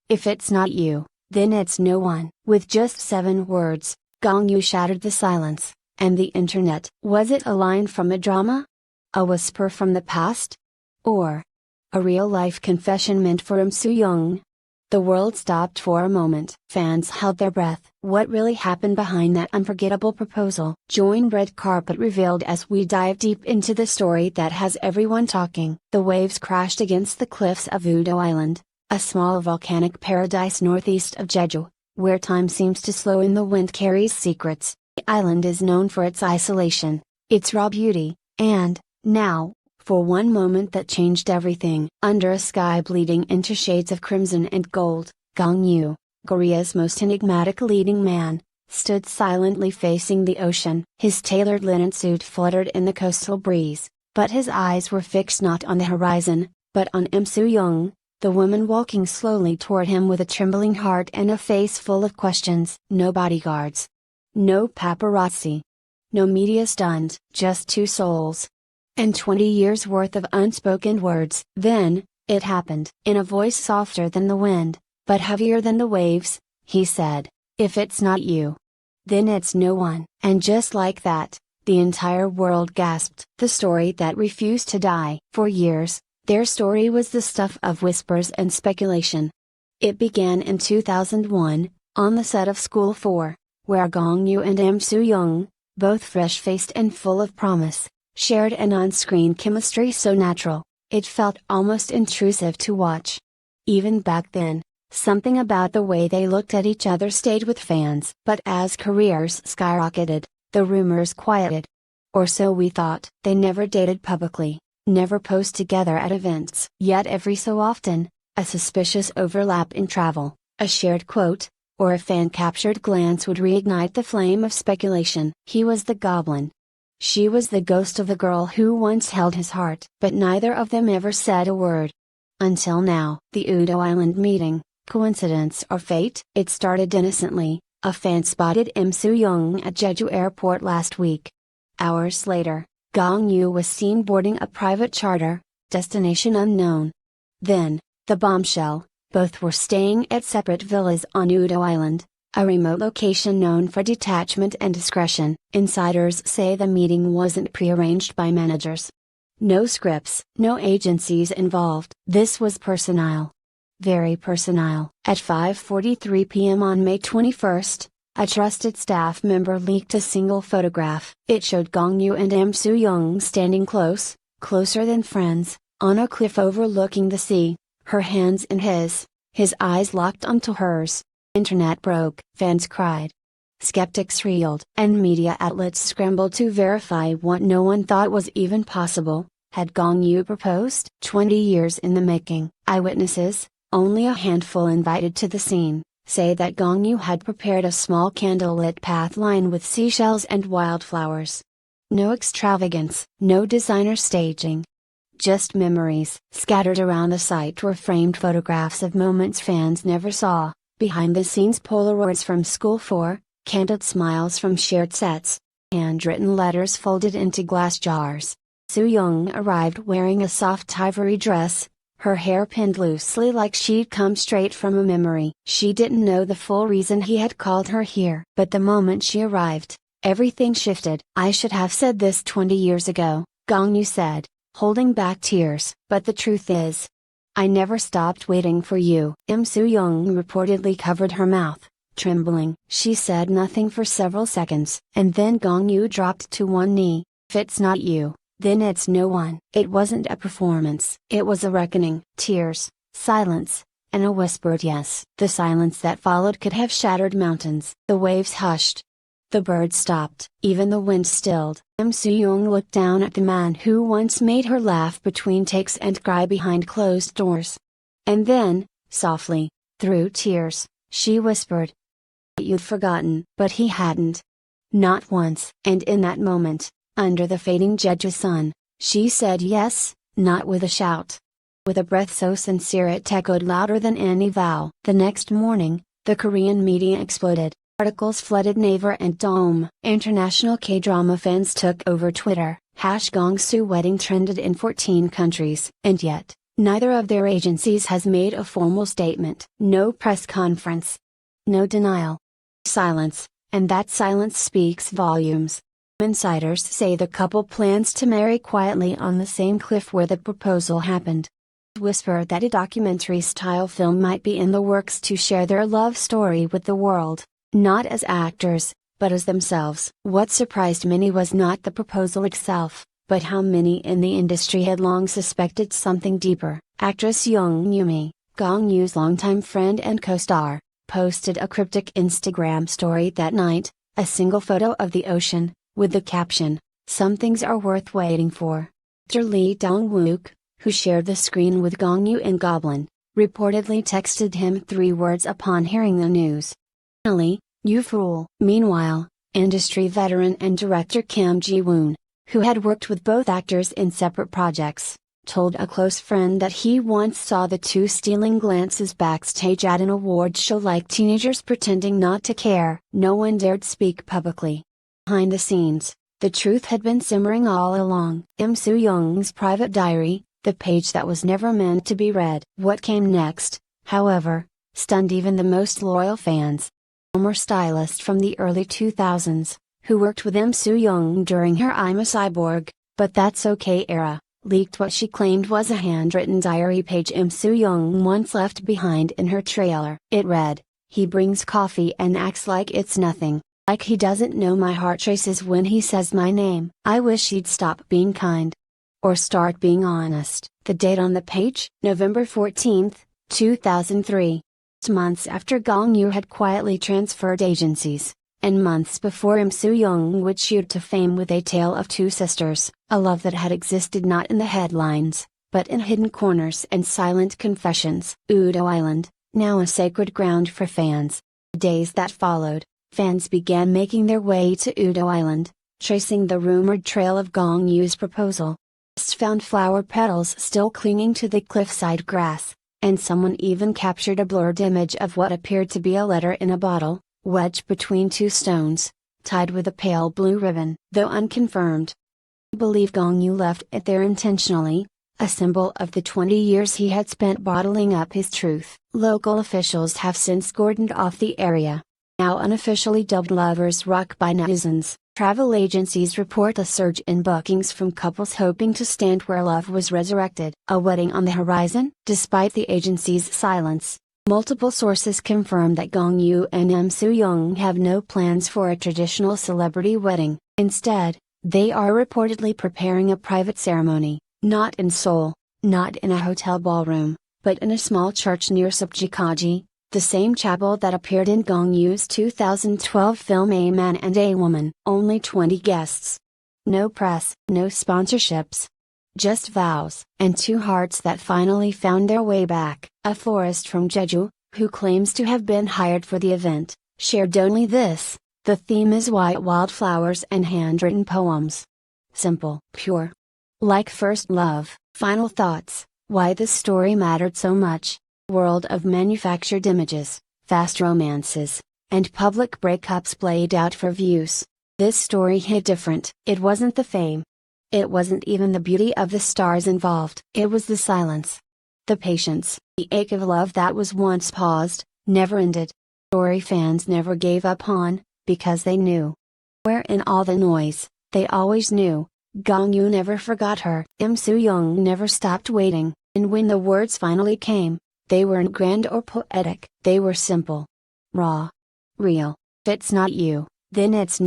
If it's not you, then it's no one. With just 7 words, Gong Yoo shattered the silence, and the internet. Was it a line from a drama? A whisper from the past? Or a real-life confession meant for Soo-young? The world stopped for a moment. Fans held their breath. What really happened behind that unforgettable proposal? Join Red Carpet Revealed as we dive deep into the story that has everyone talking. The waves crashed against the cliffs of Udo Island, a small volcanic paradise northeast of Jeju, where time seems to slow and the wind carries secrets. The island is known for its isolation, its raw beauty, and, now, for one moment that changed everything. Under a sky bleeding into shades of crimson and gold, Gong Yoo, Korea's most enigmatic leading man, stood silently facing the ocean. His tailored linen suit fluttered in the coastal breeze, but his eyes were fixed not on the horizon, but on Soo-young, the woman walking slowly toward him with a trembling heart and a face full of questions. No bodyguards. No paparazzi. No media stunt. Just 2 souls. And 20 years worth of unspoken words. Then, it happened. In a voice softer than the wind, but heavier than the waves, he said, "If it's not you, then it's no one." And just like that, the entire world gasped. The story that refused to die. For years, their story was the stuff of whispers and speculation. It began in 2001, on the set of School 4, where Gong Yoo and Soo-young, both fresh-faced and full of promise, shared an on-screen chemistry so natural, it felt almost intrusive to watch. Even back then, something about the way they looked at each other stayed with fans. But as careers skyrocketed, the rumors quieted. Or so we thought. They never dated publicly, never posed together at events. Yet every so often, a suspicious overlap in travel, a shared quote, or a fan-captured glance would reignite the flame of speculation. He was the goblin. She was the ghost of the girl who once held his heart. But neither of them ever said a word. Until now. The Udo Island meeting, coincidence or fate? It started innocently. A fan spotted Soo-young at Jeju Airport last week. Hours later, Gong Yoo was seen boarding a private charter, destination unknown. Then, the bombshell, both were staying at separate villas on Udo Island, a remote location known for detachment and discretion. Insiders say the meeting wasn't prearranged by managers. No scripts, no agencies involved. This was personal. Very personal. At 5:43 p.m. on May 21st, a trusted staff member leaked a single photograph. It showed Gong Yoo and Soo-young standing close, closer than friends, on a cliff overlooking the sea, her hands in his eyes locked onto hers. Internet broke. Fans cried. Skeptics reeled. And media outlets scrambled to verify what no one thought was even possible. Had Gong Yoo proposed? 20 years in the making. Eyewitnesses, only a handful invited to the scene, say that Gong Yoo had prepared a small candlelit path lined with seashells and wildflowers. No extravagance, no designer staging. Just memories. Scattered around the site were framed photographs of moments fans never saw, behind-the-scenes Polaroids from School 4, candid smiles from shared sets, handwritten letters folded into glass jars. Soo-young arrived wearing a soft ivory dress, her hair pinned loosely like she'd come straight from a memory. She didn't know the full reason he had called her here. But the moment she arrived, everything shifted. "I should have said this 20 years ago," Gong Yoo said, holding back tears. "But the truth is, I never stopped waiting for you." Soo-young reportedly covered her mouth, trembling. She said nothing for several seconds. And then Gong Yoo dropped to one knee. "If it's not you, then it's no one." It wasn't a performance. It was a reckoning. Tears, silence, and a whispered yes. The silence that followed could have shattered mountains. The waves hushed. The birds stopped. Even the wind stilled. Soo-young looked down at the man who once made her laugh between takes and cry behind closed doors. And then, softly, through tears, she whispered, "You'd forgotten." But he hadn't. Not once. And in that moment, under the fading Jeju sun, she said yes, not with a shout. With a breath so sincere it echoed louder than any vow. The next morning, the Korean media exploded. Articles flooded Naver and Dome. International K-drama fans took over Twitter. #GongSoo wedding trended in 14 countries. And yet, Neither of their agencies has made a formal statement. No press conference. No denial. Silence, and that silence speaks volumes. Insiders say the couple plans to marry quietly on the same cliff where the proposal happened. Whisper that a documentary-style film might be in the works to share their love story with the world, not as actors, but as themselves. What surprised many was not the proposal itself, but how many in the industry had long suspected something deeper. Actress Gong Yoo, Gong Yoo's longtime friend and co-star, posted a cryptic Instagram story that night, a single photo of the ocean, with the caption, "Some things are worth waiting for." Actor Lee Dong-wook, who shared the screen with Gong Yoo in Goblin, reportedly texted him 3 words upon hearing the news. "Finally, you fool." Meanwhile, industry veteran and director Kim Ji-woon, who had worked with both actors in separate projects, told a close friend that he once saw the two stealing glances backstage at an award show like teenagers pretending not to care. No one dared speak publicly. Behind the scenes, the truth had been simmering all along. Im Soo-young's private diary, the page that was never meant to be read. What came next, however, stunned even the most loyal fans. Former stylist from the early 2000s, who worked with Im Soo-young during her "I'm a Cyborg, but That's Okay" era, leaked what she claimed was a handwritten diary page Im Soo-young once left behind in her trailer. It read, "He brings coffee and acts like it's nothing, like he doesn't know my heart races when he says my name. I wish he'd stop being kind. Or start being honest." The date on the page? November 14, 2003. Months after Gong Yoo had quietly transferred agencies, and months before Im Soo-young would shoot to fame with A Tale of Two Sisters, a love that had existed not in the headlines, but in hidden corners and silent confessions. Udo Island, now a sacred ground for fans. The days that followed, fans began making their way to Udo Island, tracing the rumored trail of Gong Yoo's proposal. Found flower petals still clinging to the cliffside grass, and someone even captured a blurred image of what appeared to be a letter in a bottle, wedged between 2 stones, tied with a pale blue ribbon. Though unconfirmed, believe Gong Yoo left it there intentionally, a symbol of the 20 years he had spent bottling up his truth. Local officials have since cordoned off the area, now unofficially dubbed Lovers Rock by netizens. Travel agencies report a surge in bookings from couples hoping to stand where love was resurrected. A wedding on the horizon? Despite the agency's silence, multiple sources confirm that Gong Yoo and Im Soo-young have no plans for a traditional celebrity wedding. Instead, they are reportedly preparing a private ceremony, not in Seoul, not in a hotel ballroom, but in a small church near Supjikaji, the same chapel that appeared in Gong Yoo's 2012 film A Man and a Woman. Only 20 guests. No press, no sponsorships. Just vows. And 2 hearts that finally found their way back. A florist from Jeju, who claims to have been hired for the event, shared only this: "The theme is white wildflowers and handwritten poems. Simple, pure. Like first love." Final thoughts: why this story mattered so much. World of manufactured images, fast romances, and public breakups played out for views. This story hit different. It wasn't the fame. It wasn't even the beauty of the stars involved. It was the silence. The patience, the ache of love that was once paused, never ended. Story fans never gave up on, because they knew. Where in all the noise, they always knew. Gong Yoo never forgot her. Im Soo-young never stopped waiting, and when the words finally came, they weren't grand or poetic. They were simple. Raw. Real. If it's not you, then it's